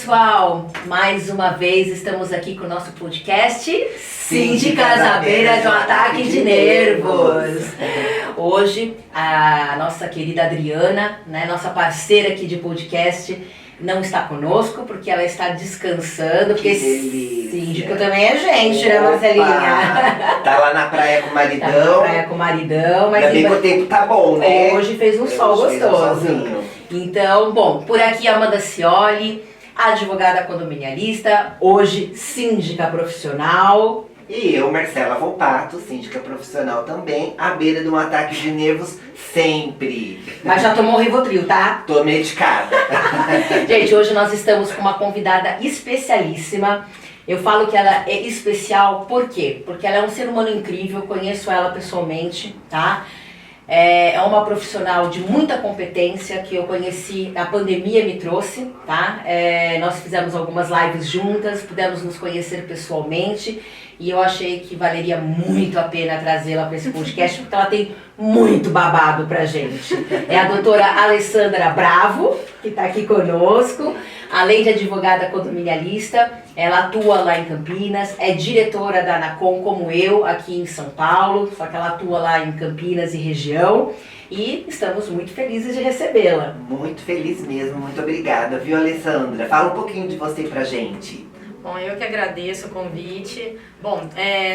pessoal, mais uma vez estamos aqui com o nosso podcast Síndicas à beira de um ataque de nervos. Hoje a nossa querida Adriana, né, nossa parceira aqui de podcast, não está conosco porque ela está descansando, porque síndico também é gente, né, Marcelinha? Tá lá na praia com o maridão. Tá na praia com o maridão, mas ainda bem que o tempo tá bom, né? Hoje fez um sol gostoso. Então, bom, por aqui a Amanda Cioli, advogada condominialista, hoje síndica profissional. E eu, Marcela Volpato, síndica profissional também, à beira de um ataque de nervos sempre. Mas já tomou Rivotril, tá? Tô medicada. Gente, hoje nós estamos com uma convidada especialíssima. Eu falo que ela é especial, por quê? Porque ela é um ser humano incrível, conheço ela pessoalmente, tá? É uma profissional de muita competência que eu conheci, a pandemia me trouxe, tá? Nós fizemos algumas lives juntas, pudemos nos conhecer pessoalmente e eu achei que valeria muito a pena trazê-la para esse podcast porque ela tem muito babado pra gente. É a doutora Alessandra Bravo, que está aqui conosco, além de advogada condominialista, ela atua lá em Campinas, é diretora da Anacom como eu, aqui em São Paulo, só que ela atua lá em Campinas e região, e estamos muito felizes de recebê-la. Muito feliz mesmo, muito obrigada, viu, Alessandra? Fala um pouquinho de você pra gente. Bom, eu que agradeço o convite. Bom,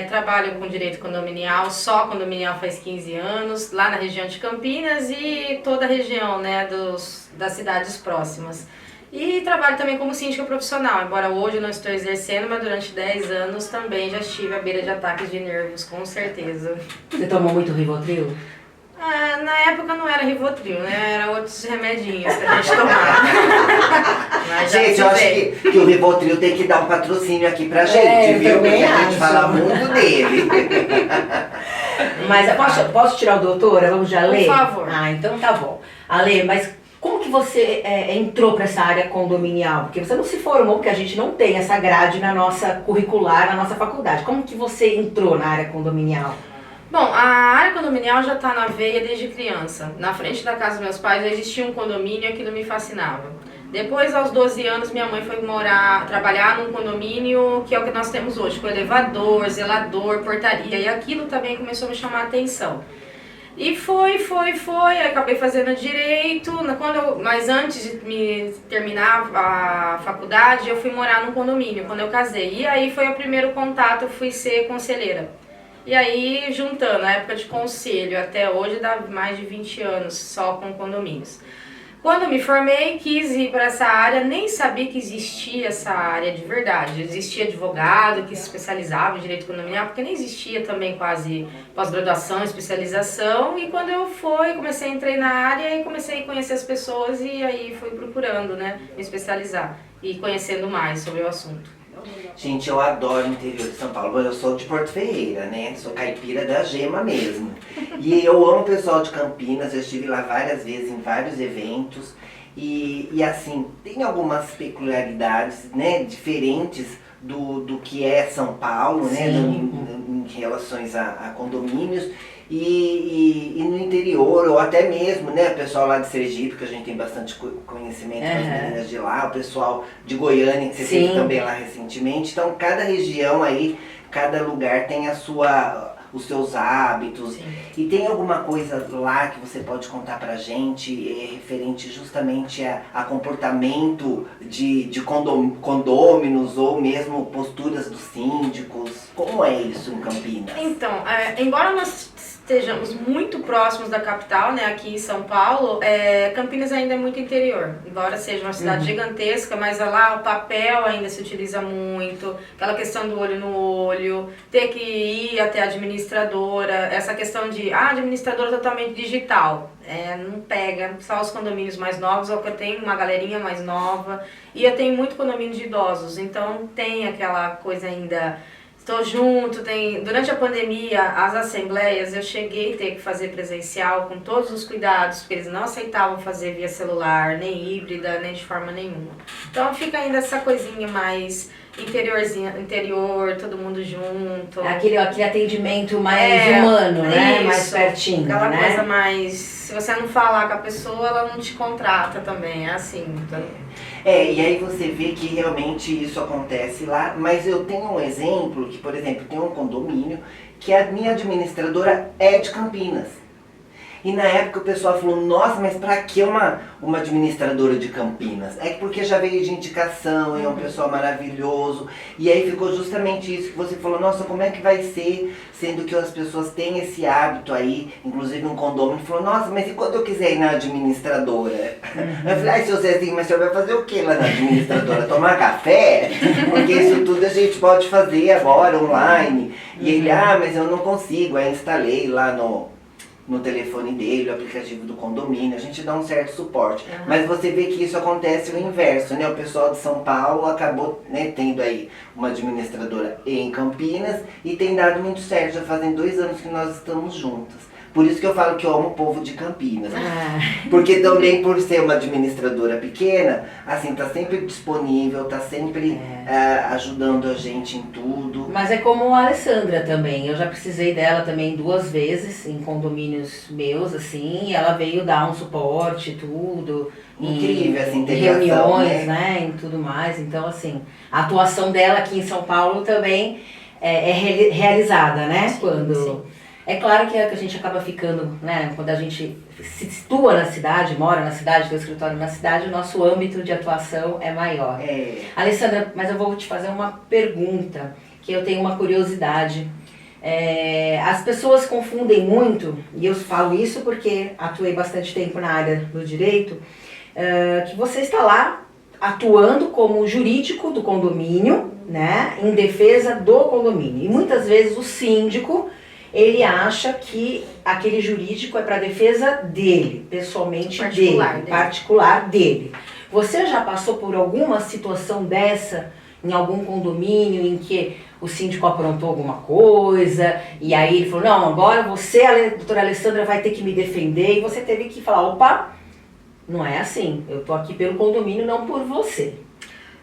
trabalho com direito condominial, só condominial faz 15 anos, lá na região de Campinas e toda a região, né, das cidades próximas. E trabalho também como síndica profissional, embora hoje eu não estou exercendo, mas durante 10 anos também já estive à beira de ataques de nervos, com certeza. Você tomou muito Rivotril? Na época não era Rivotril, né? Era outros remedinhos que a gente tomava. Mas gente, eu acho que o Rivotril tem que dar um patrocínio aqui pra gente, viu? Porque a gente fala muito dele. Mas posso tirar o doutora? Vamos já ler? Por favor. Então tá bom. Ale, mas como que você entrou para essa área condominial? Porque você não se formou, porque a gente não tem essa grade na nossa curricular, na nossa faculdade. Como que você entrou na área condominial? Bom, a área condominial já está na veia desde criança. Na frente da casa dos meus pais já existia um condomínio e aquilo me fascinava. Depois, aos 12 anos, minha mãe foi trabalhar num condomínio que é o que nós temos hoje, com elevador, zelador, portaria, e aquilo também começou a me chamar a atenção. E foi, acabei fazendo direito, mas antes de me terminar a faculdade, eu fui morar num condomínio, quando eu casei. E aí foi o primeiro contato, eu fui ser conselheira. E aí, juntando a época de conselho até hoje, dá mais de 20 anos só com condomínios. Quando eu me formei, quis ir para essa área, nem sabia que existia essa área de verdade. Existia advogado que se especializava em direito condominial, porque nem existia também quase pós-graduação, especialização. E quando eu comecei a entrar na área e comecei a conhecer as pessoas e aí fui procurando, né, me especializar e conhecendo mais sobre o assunto. Gente, eu adoro o interior de São Paulo. Eu sou de Porto Ferreira, né? Sou caipira da gema mesmo. E eu amo o pessoal de Campinas, eu estive lá várias vezes em vários eventos. E assim, tem algumas peculiaridades, né, diferentes do que é São Paulo, né? Em relações a condomínios. E no interior, ou até mesmo, né, o pessoal lá de Sergipe, que a gente tem bastante conhecimento com as meninas de lá, o pessoal de Goiânia, que você esteve também lá recentemente. Então, cada região aí, cada lugar tem os seus hábitos. Sim. E tem alguma coisa lá que você pode contar pra gente, referente justamente a comportamento de condôminos ou mesmo posturas dos síndicos? Como é isso em Campinas? Então, embora nós estejamos muito próximos da capital, né, aqui em São Paulo, Campinas ainda é muito interior, embora seja uma cidade gigantesca, mas lá o papel ainda se utiliza muito, aquela questão do olho no olho, ter que ir até a administradora, essa questão de administradora totalmente digital, não pega, só os condomínios mais novos, ou que eu tenho uma galerinha mais nova, e eu tenho muito condomínio de idosos, então tem aquela coisa ainda. Estou junto, durante a pandemia, as assembleias, eu cheguei a ter que fazer presencial com todos os cuidados, porque eles não aceitavam fazer via celular, nem híbrida, nem de forma nenhuma. Então fica ainda essa coisinha mais interior, todo mundo junto. Aquele atendimento mais humano, né? Isso, mais pertinho, aquela né? coisa mais... Se você não falar com a pessoa, ela não te contrata também, é assim. Então... E aí você vê que realmente isso acontece lá, mas eu tenho um exemplo que, por exemplo, tem um condomínio que a minha administradora é de Campinas. E na época o pessoal falou, nossa, mas pra que uma administradora de Campinas? É porque já veio de indicação, é um pessoal maravilhoso. E aí ficou justamente isso que você falou, nossa, como é que vai ser, sendo que as pessoas têm esse hábito aí, inclusive um condomínio falou, nossa, mas e quando eu quiser ir na administradora? Eu falei, ai, seu Zezinho, mas o senhor vai fazer o que lá na administradora? Tomar café? Porque isso tudo a gente pode fazer agora, online. E ele, mas eu não consigo, aí instalei lá no telefone dele, o aplicativo do condomínio, a gente dá um certo suporte. Mas você vê que isso acontece o inverso, né? O pessoal de São Paulo acabou, né, tendo aí uma administradora em Campinas e tem dado muito certo, já fazem 2 anos que nós estamos juntas. Por isso que eu falo que eu amo o povo de Campinas. Porque também por ser uma administradora pequena, assim, tá sempre disponível, tá sempre ajudando a gente em tudo. Mas é como a Alessandra também. Eu já precisei dela também 2 vezes em condomínios meus, assim, e ela veio dar um suporte, tudo. Incrível essa em integração, reuniões, né, e tudo mais. Então, assim, a atuação dela aqui em São Paulo também é realizada, né? Sim. É claro que a gente acaba ficando, né, quando a gente se situa na cidade, mora na cidade, tem o escritório na cidade, o nosso âmbito de atuação é maior. Alessandra, mas eu vou te fazer uma pergunta, que eu tenho uma curiosidade. As pessoas confundem muito, e eu falo isso porque atuei bastante tempo na área do direito, que você está lá atuando como jurídico do condomínio, né, em defesa do condomínio. E muitas vezes o síndico, ele acha que aquele jurídico é para defesa dele, pessoalmente particular dele. Você já passou por alguma situação dessa em algum condomínio em que o síndico aprontou alguma coisa e aí ele falou, não, agora você, a doutora Alessandra, vai ter que me defender, e você teve que falar, opa, não é assim, eu tô aqui pelo condomínio, não por você.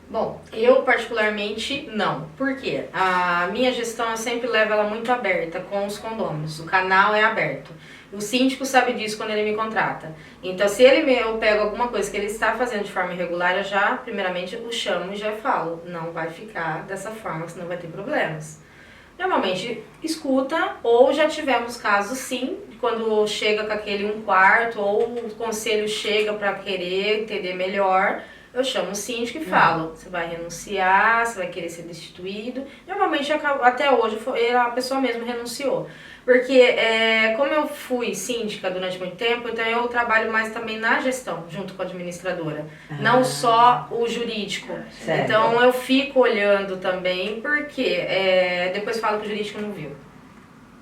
Bom, eu particularmente não. Por quê? A minha gestão eu sempre levo ela muito aberta com os condôminos. O canal é aberto. O síndico sabe disso quando ele me contrata. Então, se eu pego alguma coisa que ele está fazendo de forma irregular, eu já, primeiramente, o chamo e já falo, não vai ficar dessa forma, senão vai ter problemas. Normalmente escuta, ou já tivemos casos sim, quando chega com aquele 1/4, ou o conselho chega para querer entender melhor, eu chamo o síndico e falo, você vai renunciar, você vai querer ser destituído. Normalmente, até hoje, a pessoa mesmo renunciou. Porque, como eu fui síndica durante muito tempo, então eu trabalho mais também na gestão, junto com a administradora. Não só o jurídico. Certo. Então, eu fico olhando também, porque depois falo que o jurídico não viu.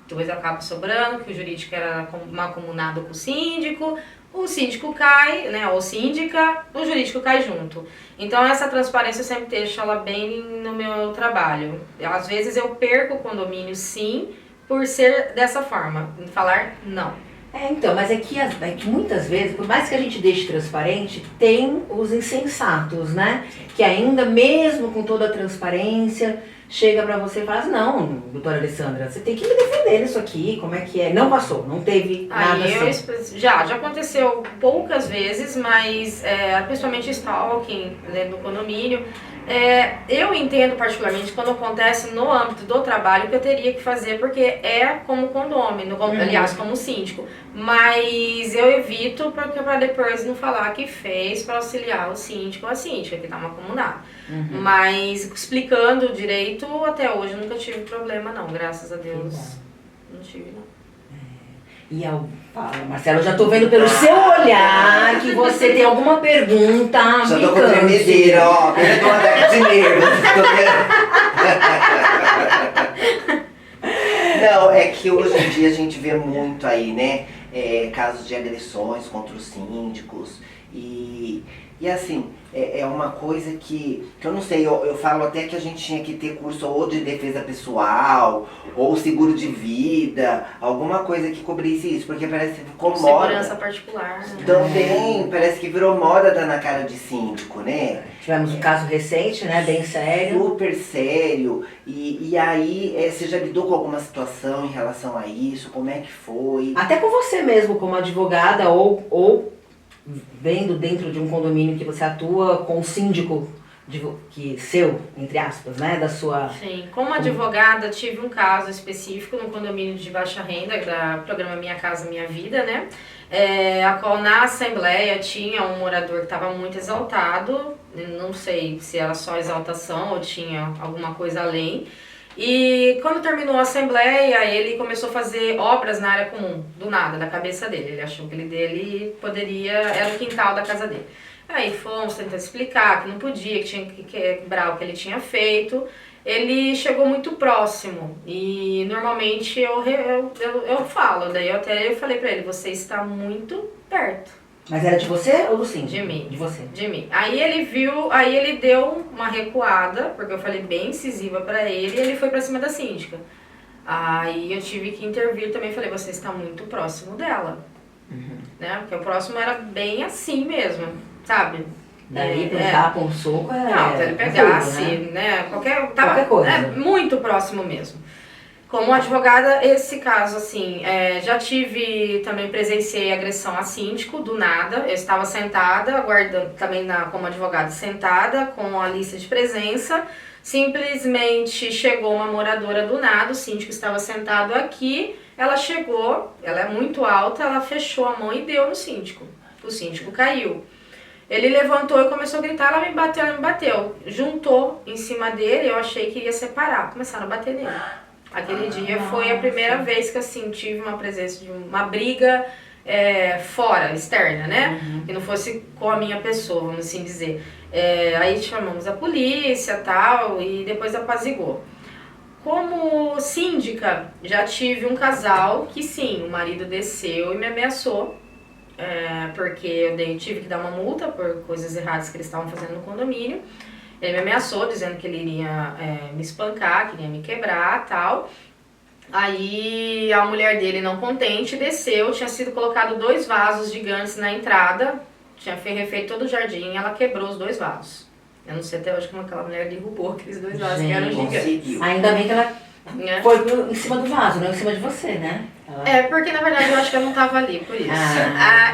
Depois acaba sobrando, que o jurídico era mancomunado com o síndico cai, né, ou síndica, o jurídico cai junto. Então essa transparência eu sempre deixo ela bem no meu trabalho. Às vezes eu perco o condomínio sim, por ser dessa forma, falar não. Então, mas é que muitas vezes, por mais que a gente deixe transparente, tem os insensatos, né? Que ainda mesmo com toda a transparência, chega pra você e fala assim, não, doutora Alessandra, você tem que me defender nisso aqui, como é que é? Não passou, não teve nada assim. Já aconteceu poucas vezes, mas principalmente stalking dentro do condomínio. Eu entendo particularmente quando acontece no âmbito do trabalho que eu teria que fazer, porque é como condômino, aliás, como síndico. Mas eu evito para depois não falar que fez para auxiliar o síndico ou a síndica, que está mancomunado. Mas explicando direito, até hoje eu nunca tive problema não, graças a Deus. Não tive não. Fala, Marcelo, eu já tô vendo pelo seu olhar que você tem alguma pergunta. Já tô com tremedeira, ó. Eu tô ataque de nervos. Não, é que hoje em dia a gente vê muito aí, né? Casos de agressões contra os síndicos. E assim, é uma coisa que eu não sei, eu falo até que a gente tinha que ter curso ou de defesa pessoal, ou seguro de vida, alguma coisa que cobrisse isso, porque parece que ficou moda. Segurança particular. Também, parece que virou moda dar na cara de síndico, né? Tivemos um caso recente, né, bem sério. Super sério. E aí, você já lidou com alguma situação em relação a isso? Como é que foi? Até com você mesmo, como advogada, ou vendo dentro de um condomínio que você atua com o síndico seu, entre aspas, né, da sua... Sim, como advogada tive um caso específico no condomínio de baixa renda, da programa Minha Casa Minha Vida, né, a qual na assembleia tinha um morador que estava muito exaltado, não sei se era só exaltação ou tinha alguma coisa além, e quando terminou a assembleia, ele começou a fazer obras na área comum, do nada, da cabeça dele, ele achou que ele dele poderia, era o quintal da casa dele. Aí fomos tentar explicar que não podia, que tinha que quebrar o que ele tinha feito. Ele chegou muito próximo e normalmente eu falo, daí eu falei pra ele, você está muito perto. Mas era de você ou do síndico? De mim. De você. De mim. Aí ele deu uma recuada, porque eu falei bem incisiva pra ele, e ele foi pra cima da síndica. Aí eu tive que intervir também, falei, você está muito próximo dela. Né? Porque o próximo era bem assim mesmo. Sabe? Daí pra tapa um soco não, se ele pegasse, né? Qualquer coisa. Muito próximo mesmo. Como advogada, esse caso, assim, já tive, também presenciei agressão a síndico, do nada. Eu estava sentada, aguardando, também como advogada, sentada, com a lista de presença. Simplesmente chegou uma moradora do nada, o síndico estava sentado aqui. Ela chegou, ela é muito alta, ela fechou a mão e deu no síndico. O síndico caiu. Ele levantou e começou a gritar, ela me bateu. Juntou em cima dele, eu achei que ia separar. Começaram a bater nele. Aquele dia foi a primeira vez que assim, tive uma presença de uma briga fora, externa, né? Que não fosse com a minha pessoa, vamos assim dizer. Aí chamamos a polícia e tal, e depois apaziguou. Como síndica, já tive um casal que sim, o marido desceu e me ameaçou. Porque eu tive que dar uma multa por coisas erradas que eles estavam fazendo no condomínio. Ele me ameaçou, dizendo que ele iria me espancar, que iria me quebrar e tal. Aí a mulher dele, não contente, desceu. Tinha sido colocado 2 vasos gigantes na entrada. Tinha refeito todo o jardim, ela quebrou os 2 vasos. Eu não sei até hoje como aquela mulher derrubou aqueles 2 vasos que eram gigantes. Ainda bem que ela foi em cima do vaso, não em cima de você, né? Porque na verdade eu acho que eu não estava ali, por isso.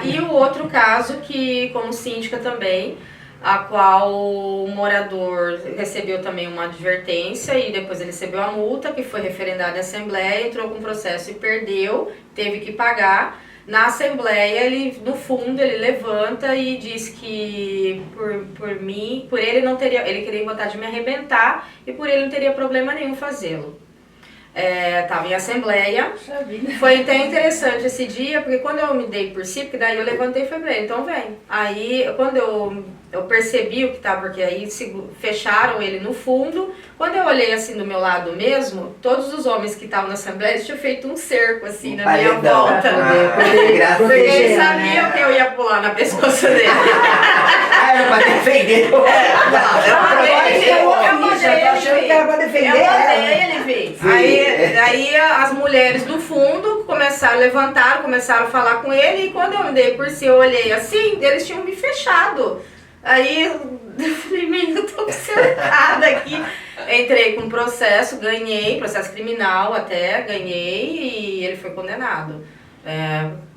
E o outro caso que, como síndica também, a qual o morador recebeu também uma advertência e depois ele recebeu a multa, que foi referendada em assembleia, entrou com processo e perdeu, teve que pagar. Na assembleia, no fundo, ele levanta e diz que por ele não teria, ele queria vontade de me arrebentar e por ele não teria problema nenhum fazê-lo. Tava em assembleia, foi até interessante esse dia, porque quando eu me dei por si, porque daí eu levantei e falei pra ele, então vem. Aí, quando eu percebi o que tá, porque aí fecharam ele no fundo, quando eu olhei assim do meu lado mesmo, todos os homens que estavam na assembleia tinham feito um cerco assim na minha volta. Porque eles sabiam que eu ia pular na pescoço dele. Era pra defender. Eu mandei ele vir. Aí as mulheres do fundo levantaram, começaram a falar com ele, e quando eu me dei por si, eu olhei assim, eles tinham me fechado. Aí eu falei, menino, eu tô cercada aqui. Entrei com processo, ganhei, processo criminal até, ganhei, e ele foi condenado.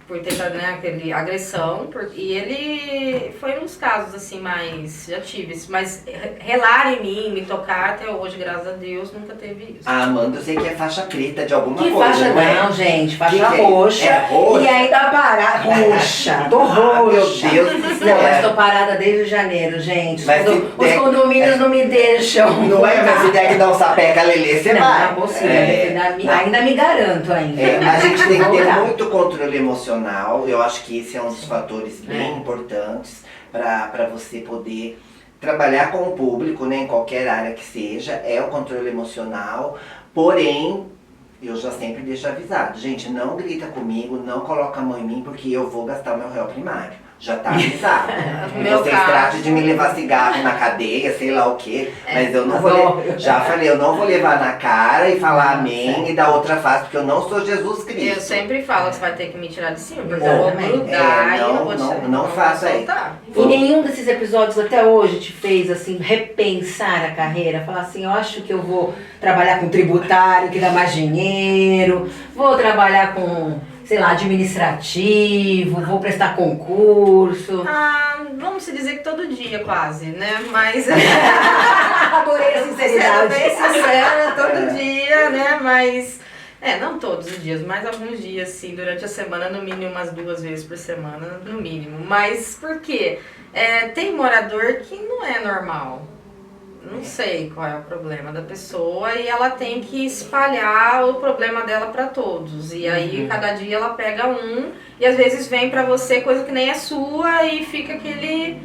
Por ter aquele agressão, e ele foi uns casos assim, mais, já tive, mas relar em mim, me tocar até hoje, graças a Deus, nunca teve isso. Amanda, eu sei que é faixa preta de alguma que coisa, faixa não, gente, faixa que roxa, roxa, e aí tá parada, roxa, tô roxa. Meu Deus do céu. Não, mas tô parada desde janeiro, gente, Mas os condomínios não me deixam. Não mas se der que dar um sapeca lelê, você vai. Não, é possível, ainda me garanto ainda. A gente tem que ter muito controle emocional, eu acho que esse é um dos fatores bem importantes para você poder trabalhar com o público, né, em qualquer área que seja, é o controle emocional. Porém, eu já sempre deixo avisado, gente, não grita comigo, não coloca a mão em mim, porque eu vou gastar o meu réu primário. Já tá avisado. Vocês tratem de me levar cigarro na cadeia, sei lá o quê, mas eu não vou já falei, eu não vou levar na cara e falar amém e dar outra face, porque eu não sou Jesus Cristo. Eu sempre falo que você vai ter que me tirar de cima, porque eu vou grudar e não faça isso. E nenhum desses episódios até hoje te fez assim repensar a carreira, falar assim, eu acho que eu vou trabalhar com tributário, que dá mais dinheiro, vou trabalhar com sei lá, administrativo, vou prestar concurso. Vamos se dizer que todo dia quase, né? Mas... Adorei a sinceridade. Sendo bem sincera, todo dia, né? Mas... não todos os dias, mas alguns dias, sim, durante a semana, no mínimo umas 2 vezes por semana, no mínimo. Mas por quê? Tem morador que não é normal. Não sei qual é o problema da pessoa e ela tem que espalhar o problema dela para todos. E aí, cada dia ela pega um e às vezes vem para você coisa que nem é sua e fica aquele...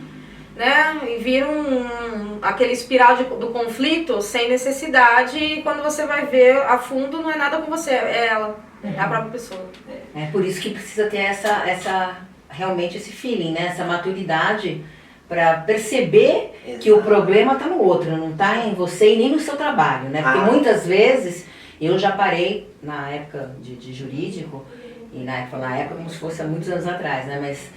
né? E vira aquele espiral do conflito sem necessidade e quando você vai ver a fundo não é nada com você, é ela, é a própria pessoa. É por isso que precisa ter realmente esse feeling, né? Essa maturidade para perceber que o problema está no outro, não está em você e nem no seu trabalho, né? Porque muitas vezes eu já parei na época de jurídico e na época como se fosse há muitos anos atrás, né? Mas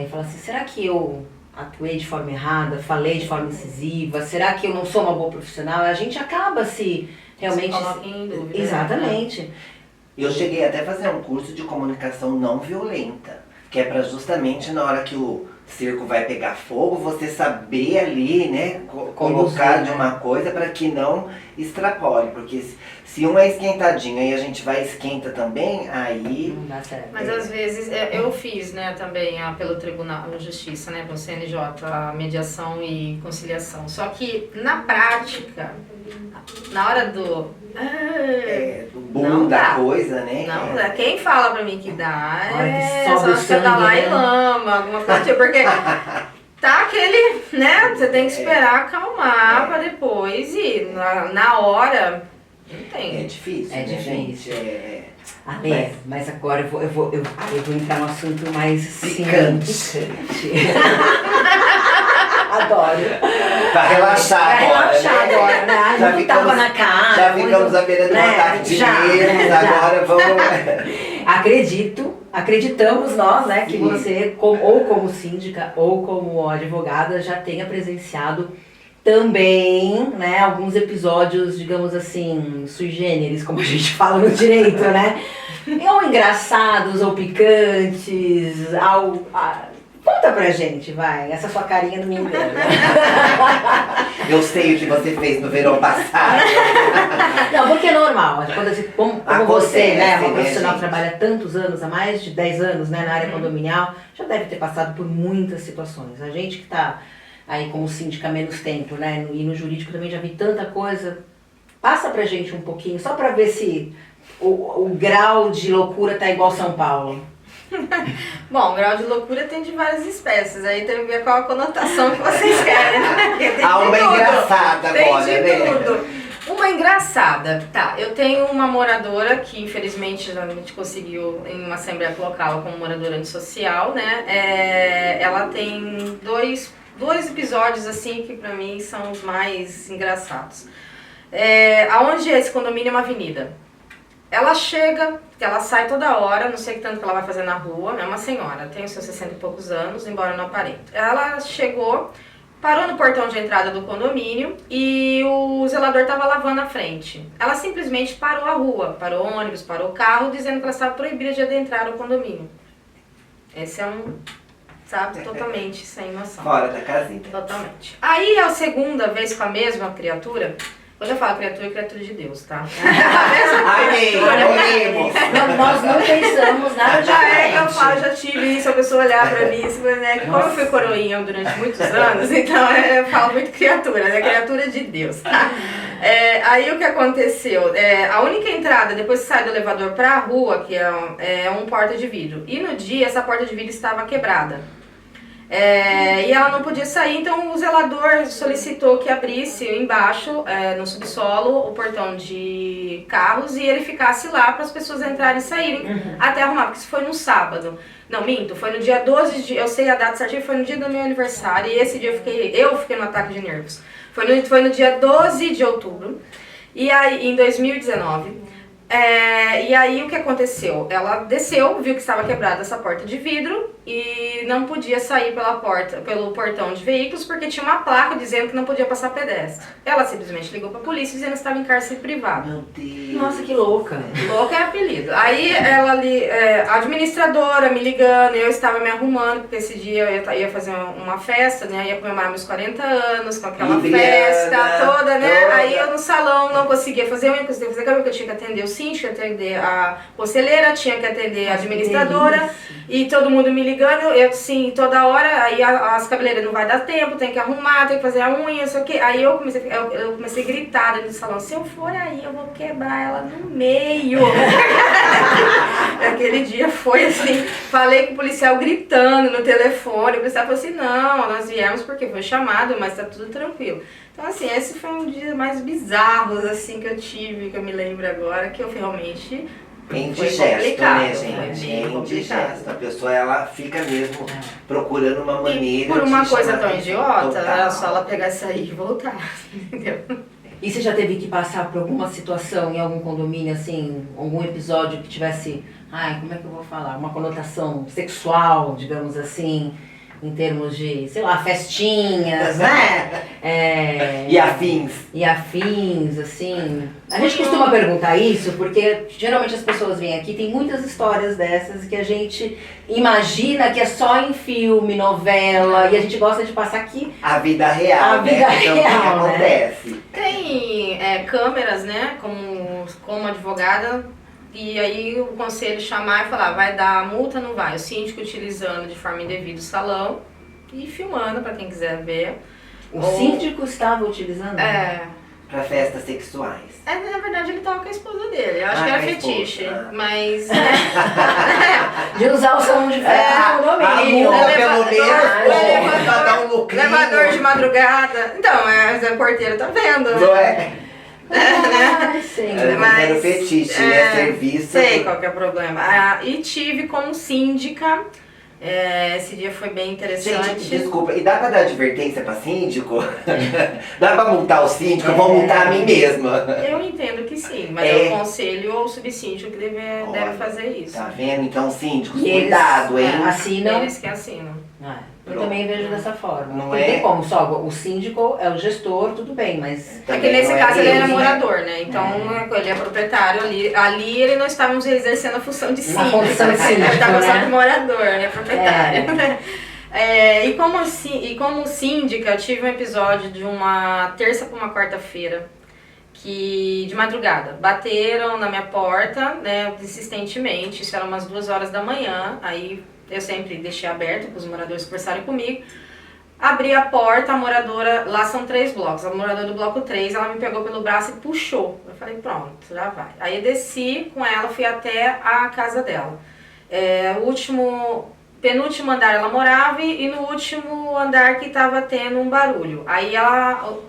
falar assim, será que eu atuei de forma errada, falei de forma incisiva, será que eu não sou uma boa profissional? A gente acaba se realmente... Se coloca em dúvida. Exatamente. Eu cheguei até a fazer um curso de comunicação não violenta, que é para justamente na hora que o circo vai pegar fogo, você saber ali, né, colocar de uma coisa para que não extrapole, porque se uma é esquentadinha e a gente vai e esquenta também, aí... Não dá certo. Mas às vezes, eu fiz, né, também pelo Tribunal de Justiça, né, pelo CNJ, a mediação e conciliação. Só que, na prática, na hora do boom da coisa, né? Não, quem fala pra mim que dá sobe o só você tá lá sangue, e lama, alguma coisa, porque tá aquele, né, você tem que esperar acalmar pra depois ir, na hora, não tem. É difícil, É né, difícil. gente? Mas agora eu vou entrar no assunto mais Picante. Adoro. Pra relaxar Pra agora, relaxar né? agora, né? Já Muito tapa na cara. Já ficamos à beira de um ataque de nervos, agora vamos... Acreditamos nós, né, que Sim. você, ou como síndica, ou como advogada, já tenha presenciado também, né, alguns episódios, digamos assim, sui generis, como a gente fala no direito, né? Ou engraçados, ou picantes, conta pra gente, vai, essa sua carinha não me engana. Eu sei o que você fez no verão passado. Não, porque é normal, como você, né, uma né, profissional que gente? trabalha tantos anos, há mais de 10 anos, né, na área condominial, já deve ter passado por muitas situações. A gente que tá aí como síndica há menos tempo, né, e no jurídico também já vi tanta coisa. Passa pra gente um pouquinho, só pra ver se o grau de loucura tá igual São Paulo. Bom, o grau de loucura tem de várias espécies, aí tem que ver qual a conotação que vocês querem, né? Tem Uma tudo. engraçada agora, Tem de né? tudo. Uma engraçada, tá, eu tenho uma moradora que infelizmente a gente conseguiu em uma assembleia colocá-la como moradora antissocial, né? Ela tem dois episódios assim que pra mim são os mais engraçados. Aonde esse condomínio é uma avenida. Ela chega, ela sai toda hora, não sei o tanto que ela vai fazer na rua, é uma senhora, tem os seus 60 e poucos anos, embora não aparente. Ela chegou, parou no portão de entrada do condomínio e o zelador estava lavando a frente. Ela simplesmente parou a rua, parou o ônibus, parou o carro, dizendo que ela estava proibida de adentrar o condomínio. Esse é totalmente sem noção. Fora da casinha. Totalmente. Aí a segunda vez com a mesma criatura. Quando eu falo criatura, é criatura de Deus, tá? Amém, oremos. Nós não pensamos nada diferente. Já tive isso, a pessoa olhar pra mim, né? Como eu fui coroinha durante muitos anos, então eu falo muito criatura, né? Criatura de Deus, tá? Aí o que aconteceu? A única entrada, depois que sai do elevador pra rua, que é um porta de vidro. E no dia, essa porta de vidro estava quebrada. E ela não podia sair, então o zelador solicitou que abrisse embaixo, no subsolo, o portão de carros e ele ficasse lá para as pessoas entrarem e saírem até arrumar, porque isso foi no sábado. Não, minto, foi no dia 12 de... Eu sei a data certinha, foi no dia do meu aniversário e esse dia eu fiquei no ataque de nervos. Foi no dia 12 de outubro, e aí, em 2019... E aí o que aconteceu? Ela desceu, viu que estava quebrada essa porta de vidro e não podia sair pelo portão de veículos porque tinha uma placa dizendo que não podia passar pedestre. Ela simplesmente ligou pra polícia dizendo que estava em cárcere privado. Meu Deus. Nossa, que louca. Louca é apelido. Aí ela ali, a administradora me ligando, eu estava me arrumando, porque esse dia eu ia fazer uma festa, né? Ia comemorar meus 40 anos com aquela festa toda, né? Toda. Aí eu no salão não conseguia fazer unha, não conseguia fazer cabelo, porque eu tinha que atender o síndico, atender a conselheira, tinha que atender a administradora, e todo mundo me ligando, eu assim, toda hora, aí as cabeleireiras não vai dar tempo, tem que arrumar, tem que fazer a unha, não sei o quê. Aí eu comecei a gritar dentro do salão, se eu for aí, eu vou quebrar ela no meio. Aquele dia foi assim, falei com o policial gritando no telefone, o policial falou assim, não, nós viemos porque foi chamado, mas tá tudo tranquilo. Então assim, esse foi um dia mais bizarros assim que eu tive, que eu me lembro agora, que eu realmente... Indigesto, né, foi gente? bem Indigesto. A pessoa, ela fica mesmo procurando uma maneira por uma de coisa chamar tão atenção. idiota, Total. era só ela pegar isso aí e voltar, entendeu? E você já teve que passar por alguma situação em algum condomínio, assim, algum episódio que tivesse, como é que eu vou falar? Uma conotação sexual, digamos assim, em termos de, sei lá, festinhas, né? E afins. E afins, assim. A gente costuma perguntar isso porque geralmente as pessoas vêm aqui, tem muitas histórias dessas que a gente imagina que é só em filme, novela, e a gente gosta de passar aqui. A vida real, A vida né? Então, real, o que acontece? Tem câmeras, né, como advogada, e aí o conselho chamar e falar, vai dar multa, não vai. O síndico utilizando de forma indevida o salão e filmando para quem quiser ver. O síndico estava utilizando? Pra festas sexuais. Na verdade ele tava com a esposa dele, eu acho que com era a esposa. fetiche, mas... De usar o salão de festa no condomínio. multa, pelo menos, pra dar um lucrinho. Elevador de madrugada. Então, o porteiro tá vendo, né? Não é? Sim. Mas era o fetiche, né? Serviço. Sei qual que é o problema. E tive como síndica, esse dia foi bem interessante. Gente, desculpa, e dá pra dar advertência pra síndico? Dá pra multar o síndico? Eu vou multar a mim mesma. Eu entendo que sim, mas é o conselho ou o subsíndico que deve fazer isso. Tá vendo? Então, síndicos, E eles, cuidado, hein? assinam. Eles que assinam. Eu também vejo dessa forma. Não Não é? tem como, só o síndico é o gestor, tudo bem, mas... É que nesse caso ele era ele, né? morador, né? Então ele é proprietário ali. Ali ele não estava exercendo a função de síndico. Uma função de síndico, Ele estava só né? de morador, né? Proprietário. E como síndica, eu tive um episódio de uma terça para uma quarta-feira, que de madrugada bateram na minha porta, né, insistentemente. Isso era umas 2 horas da manhã. Aí eu sempre deixei aberto para os moradores conversarem comigo. Abri a porta, a moradora, lá são 3 blocos, a moradora do bloco 3, ela me pegou pelo braço e puxou. Eu falei, pronto, já vai. Aí eu desci com ela, fui até a casa dela. Penúltimo andar ela morava e no último andar que estava tendo um barulho. Aí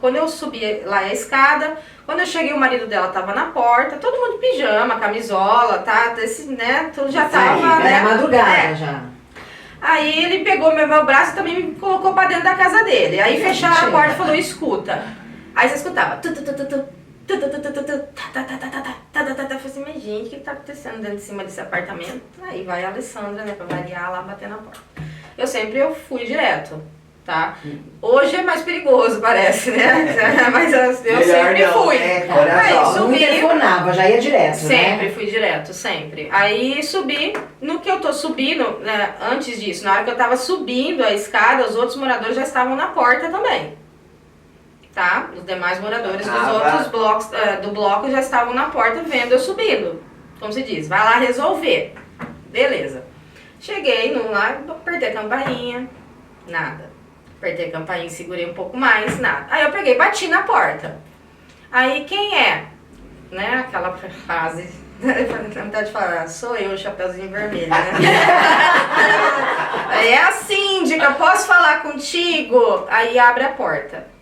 quando eu subi lá a escada, quando eu cheguei o marido dela estava na porta, todo mundo de pijama, camisola, tudo já tava, Era madrugada já. Aí ele pegou meu braço e também me colocou pra dentro da casa dele. Aí fecharam a porta e falou, escuta. Aí você escutava. Eu falei assim, mas gente, o que tá acontecendo dentro de cima desse apartamento? Aí vai a Alessandra, né, pra variar lá, bater na porta. Eu fui direto, tá? Hoje é mais perigoso, parece, né? Mas eu sempre fui. Aí Não subi. telefonava, já ia direto, Sempre né? fui direto, sempre. Aí subi, no que eu tô subindo, né, antes disso, na hora que eu tava subindo a escada, os outros moradores já estavam na porta também. Tá? Os demais moradores dos outros blocos do bloco já estavam na porta vendo eu subindo. Como se diz, vai lá resolver. Beleza. Cheguei lá, apertei a campainha, nada. Apertei a campainha, segurei um pouco mais, nada. Aí eu peguei, bati na porta. Aí quem é? Né? Aquela frase. Eu vontade de falar, sou eu, Chapeuzinho Vermelho, né? É a síndica, posso falar contigo? Aí abre a porta.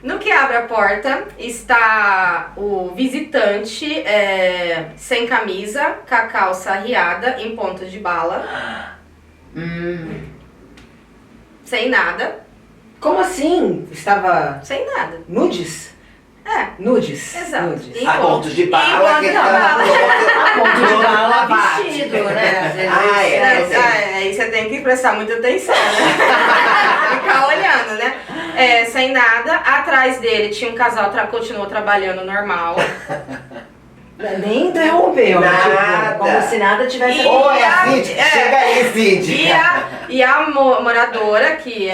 No que abre a porta, está o visitante sem camisa, com a calça arriada, em ponta de bala. Sem nada. Como assim? Estava Sem nada. nudes? Nudes. Exato. Nudes. A pontos de bala, que Enquanto- tava A ponto de bala abate. vestido, né? Às vezes, Aí você tem que prestar muita atenção, né? Ficar olhando, né? Sem nada. Atrás dele tinha um casal, continuou trabalhando normal. Nem interrompeu, Nada. tipo, como se nada tivesse Oi, a Cid, chega aí, Cid. E a moradora, que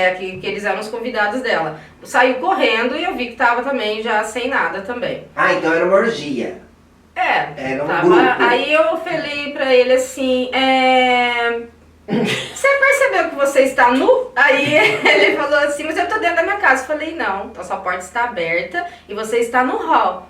eles eram os convidados dela, saiu correndo e eu vi que tava também já sem nada também. Ah, então era uma orgia. Era um grupo. Aí eu falei pra ele assim, você percebeu que você está nu? Aí ele falou assim, mas eu tô dentro da minha casa. Eu falei, não, então sua porta está aberta e você está no hall.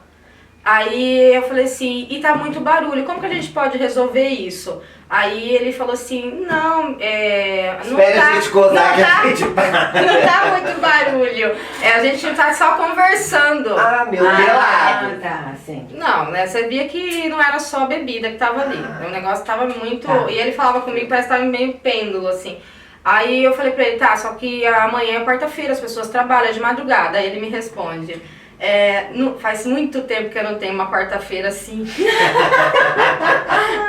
Aí eu falei assim, e tá muito barulho, como que a gente pode resolver isso? Aí ele falou assim, não, Espera a gente gozar que a gente para. não tá muito barulho, a gente tá só conversando. Ah, meu Deus. Tá, sim. Não, né, você via que não era só bebida que tava ali, o negócio tava muito... Tá. E ele falava comigo, parece que tava meio pêndulo, assim. Aí eu falei pra ele, tá, só que amanhã é quarta-feira, as pessoas trabalham de madrugada. Aí ele me responde... faz muito tempo que eu não tenho uma quarta-feira assim.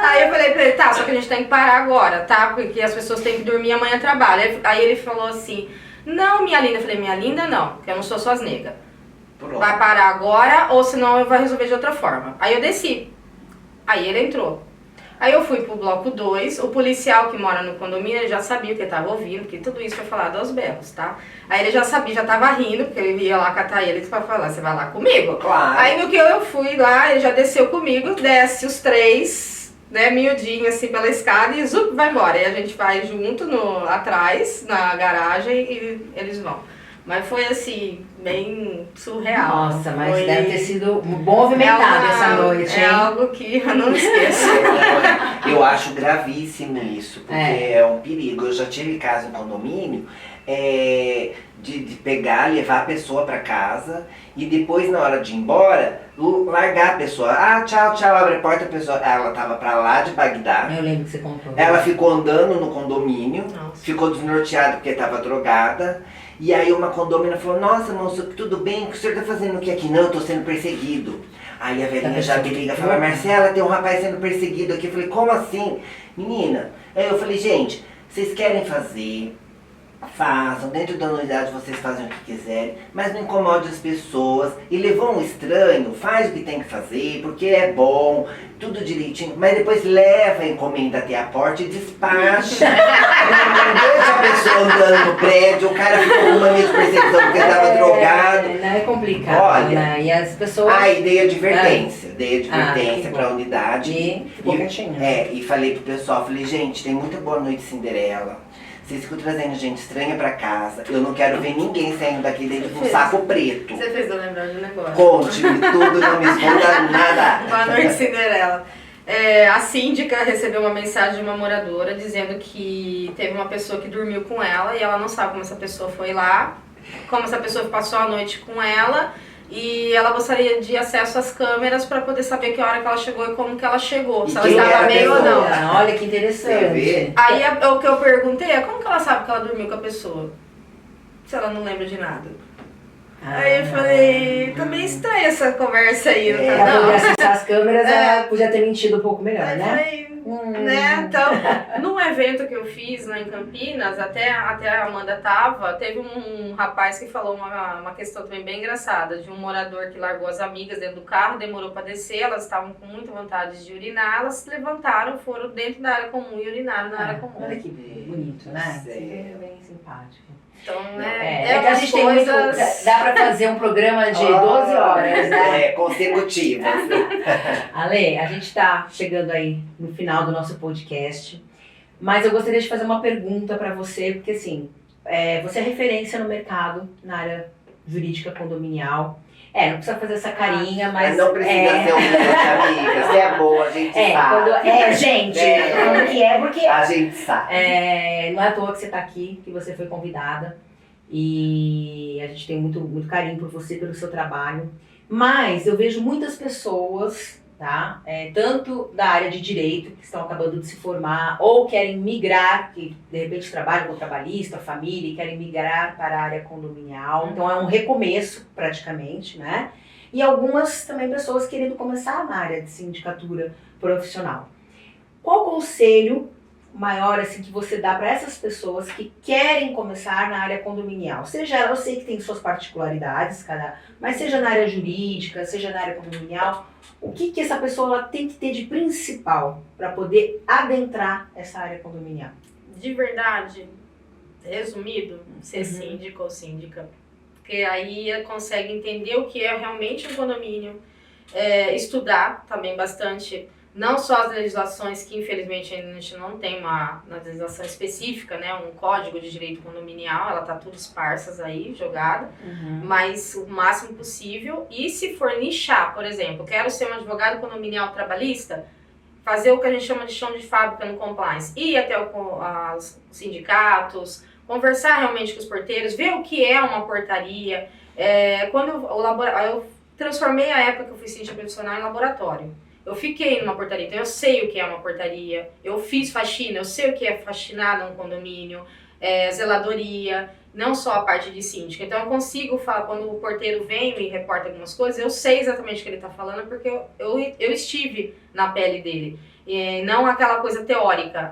Aí eu falei pra ele, tá, só que a gente tem que parar agora, tá? Porque as pessoas têm que dormir e amanhã trabalham. Aí ele falou assim, não, minha linda. Eu falei, minha linda não, porque eu não sou suas negas. Vai parar agora ou senão eu vou resolver de outra forma. Aí eu desci. Aí ele entrou. Aí eu fui pro bloco 2, o policial que mora no condomínio, ele já sabia o que ele tava ouvindo, porque tudo isso foi falado aos berros, tá? Aí ele já sabia, já tava rindo, porque ele ia lá catar ele pra falar, você vai lá comigo? Claro. Aí no que eu fui lá, ele já desceu comigo, desce os três, né, miudinho assim pela escada e zup, vai embora. Aí a gente vai junto atrás, na garagem e eles vão. Mas foi assim, bem surreal. Nossa, mas deve ter sido movimentado essa noite, hein? É algo que eu não esqueço. Eu acho gravíssimo isso, porque é um perigo. Eu já tive caso em condomínio de pegar, levar a pessoa pra casa e depois, na hora de ir embora, largar a pessoa. Ah, tchau, tchau, abre a porta, a pessoa. Ela tava pra lá de Bagdá. Eu lembro que você contou. Ela ficou andando no condomínio, Nossa. ficou desnorteada porque tava drogada. E aí uma condômina falou, nossa, moço, tudo bem? O que o senhor tá fazendo aqui? Não, eu tô sendo perseguido. Aí a velhinha já me liga e fala, Marcela, tem um rapaz sendo perseguido aqui. Eu falei, como assim? Menina, aí eu falei, gente, vocês querem fazer, façam, dentro da unidade vocês fazem o que quiserem, mas não incomode as pessoas. E levou um estranho, faz o que tem que fazer, porque é bom, tudo direitinho, mas depois leva a encomenda até a porta e despacha. Não deixa a pessoa andando no prédio, o cara ficou com uma mania de perseguição porque estava drogado. Não é complicado, Olha, né? E as pessoas... Aí dei advertência que pra bom. unidade. E ficou quietinho. E falei pro pessoal, falei, gente, tem muita boa noite Cinderela. Vocês ficam trazendo gente estranha pra casa. Eu não quero ver ninguém saindo daqui dentro de um saco preto. Você fez eu lembrar de um negócio. Conte-me tudo, não me esconda nada. Boa noite, Cinderela. A síndica recebeu uma mensagem de uma moradora dizendo que teve uma pessoa que dormiu com ela e ela não sabe como essa pessoa foi lá, como essa pessoa passou a noite com ela e ela gostaria de acesso às câmeras para poder saber que hora que ela chegou e como que ela chegou, E se ela quem era estava a bem ou não. pessoa? Olha que Quer interessante. ver? Aí o que eu perguntei é como que ela sabe que ela dormiu com a pessoa, se ela não lembra de nada. Aí eu falei, tá meio estranha essa conversa aí, não tá Pra poder não? acessar as câmeras, ela podia ter mentido um pouco melhor, Aí eu né? falei, né? Então, num evento que eu fiz lá em Campinas, até a Amanda tava, teve um rapaz que falou uma questão também bem engraçada, de um morador que largou as amigas dentro do carro, demorou pra descer, elas estavam com muita vontade de urinar, elas se levantaram, foram dentro da área comum e urinaram na área comum. Olha que bonito, né? Sei. Você é bem simpático. Então, É que a gente tem muito... Dá pra fazer um programa de 12 horas, né? Consecutivas. Ale, a gente tá chegando aí no final do nosso podcast, mas eu gostaria de fazer uma pergunta pra você, porque assim, você é referência no mercado, na área jurídica condominial. Não precisa fazer essa carinha, mas... Não precisa ser humilde, amiga. Se é boa, a gente sabe. Gente, falando que porque... A gente sabe. Não é à toa que você tá aqui, que você foi convidada. E a gente tem muito, muito carinho por você, pelo seu trabalho. Mas eu vejo muitas pessoas, tá? Tanto da área de direito, que estão acabando de se formar, ou querem migrar, que de repente trabalham com trabalhista, família, e querem migrar para a área condominial. Então é um recomeço, praticamente, né? E algumas também pessoas querendo começar na área de sindicatura profissional. Qual conselho maior assim que você dá para essas pessoas que querem começar na área condominial? Seja, eu sei que tem suas particularidades, mas seja na área jurídica, seja na área condominial, o que essa pessoa ela tem que ter de principal para poder adentrar essa área condominial? De verdade, resumido, ser síndico ou síndica. Porque aí consegue entender o que é realmente um condomínio, estudar também bastante, não só as legislações, que infelizmente a gente não tem uma legislação específica, né, um código de direito condominial, ela tá tudo esparsas aí, jogada, mas o máximo possível. E se for nichar, por exemplo, quero ser um advogado condominial trabalhista, fazer o que a gente chama de chão de fábrica no compliance, ir até os sindicatos, conversar realmente com os porteiros, ver o que é uma portaria. Quando eu transformei a época que eu fui síndica profissional em laboratório. Eu fiquei numa portaria, então eu sei o que é uma portaria, eu fiz faxina, eu sei o que é faxinar num condomínio, zeladoria, não só a parte de síndica. Então eu consigo falar, quando o porteiro vem e me reporta algumas coisas, eu sei exatamente o que ele está falando, porque eu estive na pele dele. Não aquela coisa teórica,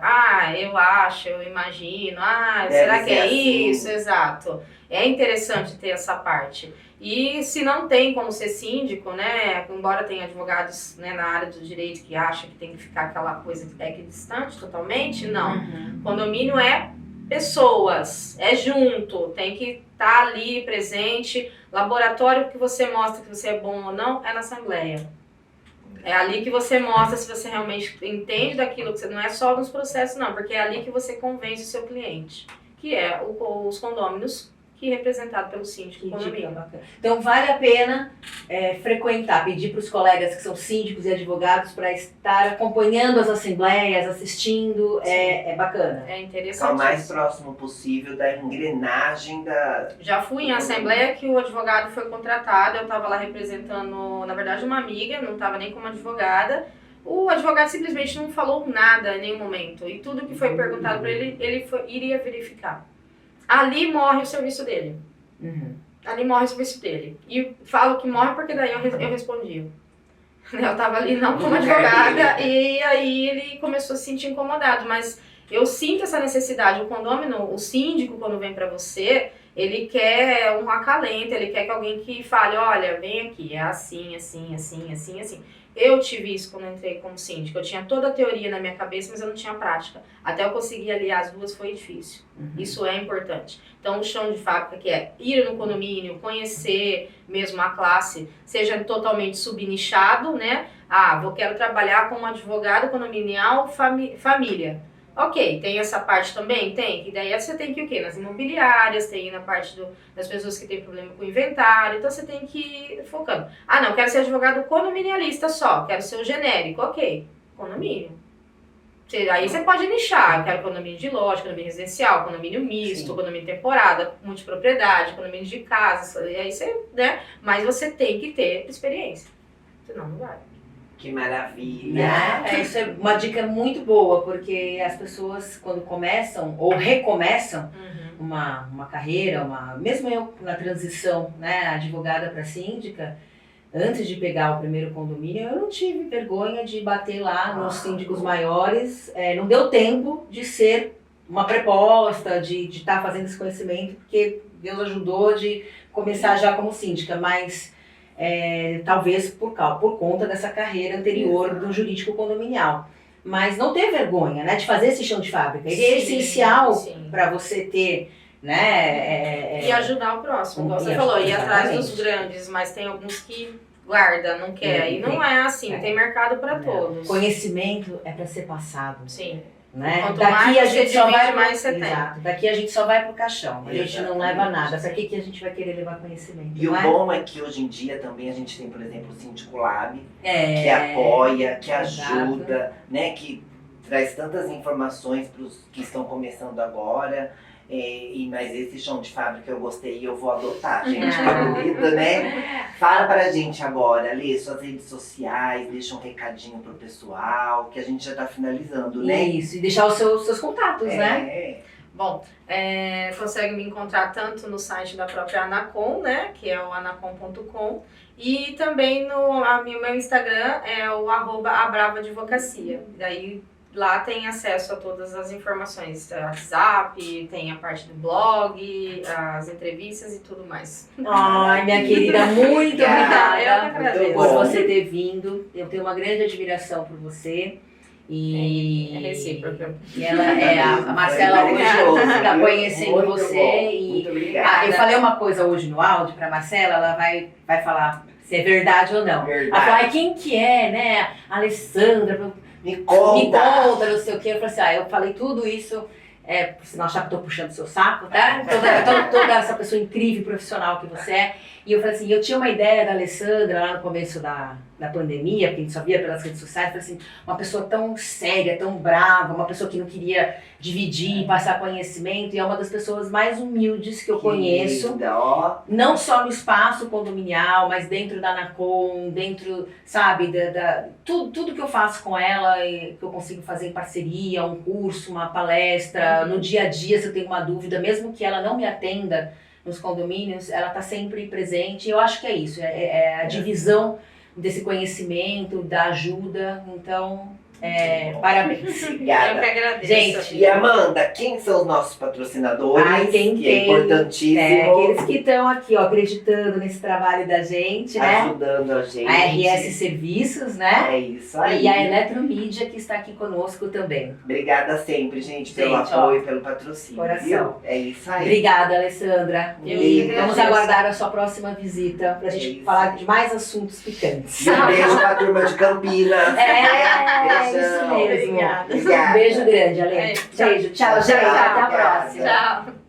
eu acho, eu imagino, será que é assim. isso? Exato. É interessante ter essa parte. E se não tem como ser síndico, né, embora tenha advogados, né, na área do direito que acham que tem que ficar aquela coisa equidistante totalmente, não. Condomínio é pessoas, é junto, tem que estar ali presente. Laboratório que você mostra que você é bom ou não é na assembleia. É ali que você mostra se você realmente entende daquilo, que você não é só nos processos, não, porque é ali que você convence o seu cliente, que é os condôminos, que é representado pelo síndico condomínio. Então vale a pena frequentar, pedir para os colegas que são síndicos e advogados para estar acompanhando as assembleias, assistindo, é bacana. É interessante. Ficar o mais próximo possível da engrenagem da... Já fui em assembleia que o advogado foi contratado, eu estava lá representando, na verdade, uma amiga, não estava nem como advogada. O advogado simplesmente não falou nada em nenhum momento, e tudo que foi perguntado para ele, iria verificar. Ali morre o serviço dele. Ali morre o serviço dele. E falo que morre porque daí eu respondi. Eu tava ali não como advogada e aí ele começou a se sentir incomodado. Mas eu sinto essa necessidade. O condômino, o síndico, quando vem pra você, ele quer um acalento, ele quer que alguém que fale, olha, vem aqui, é assim, assim, assim, assim, assim. Eu tive isso quando eu entrei como síndico. Eu tinha toda a teoria na minha cabeça, mas eu não tinha prática. Até eu conseguir aliar as duas foi difícil. Isso é importante. Então, o chão de fábrica, que é ir no condomínio, conhecer mesmo a classe, seja totalmente subnichado, né? Quero trabalhar como advogado condominial família. Ok, tem essa parte também? Tem. E daí você tem que ir o quê? Nas imobiliárias, tem na parte das pessoas que têm problema com o inventário, então você tem que ir focando. Não, quero ser advogado condominialista só, quero ser o genérico, ok, condomínio. Aí você pode nichar, eu quero condomínio de loja, condomínio residencial, condomínio misto, condomínio temporada, multipropriedade, condomínio de casa, e aí você, né? Mas você tem que ter experiência, senão não vai. Que maravilha! Isso é uma dica muito boa, porque as pessoas, quando começam ou recomeçam uma carreira, mesmo eu na transição, né, advogada para síndica, antes de pegar o primeiro condomínio, eu não tive vergonha de bater lá nos síndicos maiores. Não deu tempo de ser uma preposta, de estar fazendo esse conhecimento, porque Deus ajudou de começar já como síndica, mas... talvez por conta dessa carreira anterior do jurídico condominial. Mas não ter vergonha, né, de fazer esse chão de fábrica. Ele é essencial para você ter, né... E ajudar o próximo, igual você falou, ir atrás dos grandes, mas tem alguns que guarda, não quer. E não é assim, tem mercado para todos. Conhecimento é para ser passado. Sim. Né? Quanto Daqui mais a gente só vai mais você Exato. Daqui a gente só vai pro caixão, a gente não leva nada. Para que a gente vai querer levar conhecimento? E o bom é que hoje em dia também a gente tem, por exemplo, o Síndico Lab, que apoia, que ajuda, né? Que traz tantas informações para os que estão começando agora. Mas esse chão de fábrica eu gostei e eu vou adotar, gente, favorita, né? Fala pra gente agora, Lê, suas redes sociais, deixa um recadinho pro pessoal, que a gente já tá finalizando, né? Isso, e deixar os seus contatos, né? Bom, consegue me encontrar tanto no site da própria Anacom, né, que é o anacom.com, e também no meu Instagram é o @abravadvocacia. Daí lá tem acesso a todas as informações, WhatsApp, tem a parte do blog, as entrevistas e tudo mais. Ai, minha querida, muito Eu que obrigada agradeço. por você ter vindo. Eu tenho uma grande admiração por você. E É recíproca. e ela a Marcela hoje está conhecendo Muito você bom. e Muito obrigada. eu falei uma coisa hoje no áudio para Marcela, ela vai falar se é verdade ou não. Verdade. Ela falou, ai, quem que é, né? Alessandra, Me me conta. conta, não sei o quê. Eu falei assim, eu falei tudo isso, se não achar que eu tô puxando seu saco, tá? Toda essa pessoa incrível, profissional que você é. E eu falei assim, eu tinha uma ideia da Alessandra lá no começo da pandemia, porque a gente só via pelas redes sociais, eu falei assim, uma pessoa tão séria, tão brava, uma pessoa que não queria dividir, passar conhecimento, e é uma das pessoas mais humildes que eu conheço. Linda, ó. Não só no espaço condominial, mas dentro da Anacom, dentro, sabe, tudo que eu faço com ela, e que eu consigo fazer em parceria, um curso, uma palestra, no dia a dia, se eu tenho uma dúvida, mesmo que ela não me atenda nos condomínios, ela está sempre presente. Eu acho que é isso, é a divisão desse conhecimento, da ajuda. Então, parabéns. Eu Obrigada. que agradeço. Gente, E Amanda, quem são os nossos patrocinadores? Ai, quem que é tem, importantíssimo. aqueles que estão aqui, ó, acreditando nesse trabalho da gente, né? Ajudando a gente. A RS Serviços, né? É isso aí. E a Eletromídia, que está aqui conosco também. Obrigada sempre, gente, pelo Gente, apoio, pelo patrocínio. coração. Viu? É isso aí. Obrigada, Alessandra. Eu E que vamos agradeço. aguardar a sua próxima visita para a gente isso. falar de mais assuntos picantes. E um beijo pra turma de Campinas. É, Beijão. isso mesmo. Obrigada. Obrigada. Beijo grande, Ale. É, Beijo, tchau, gente. Até a próxima. Tchau.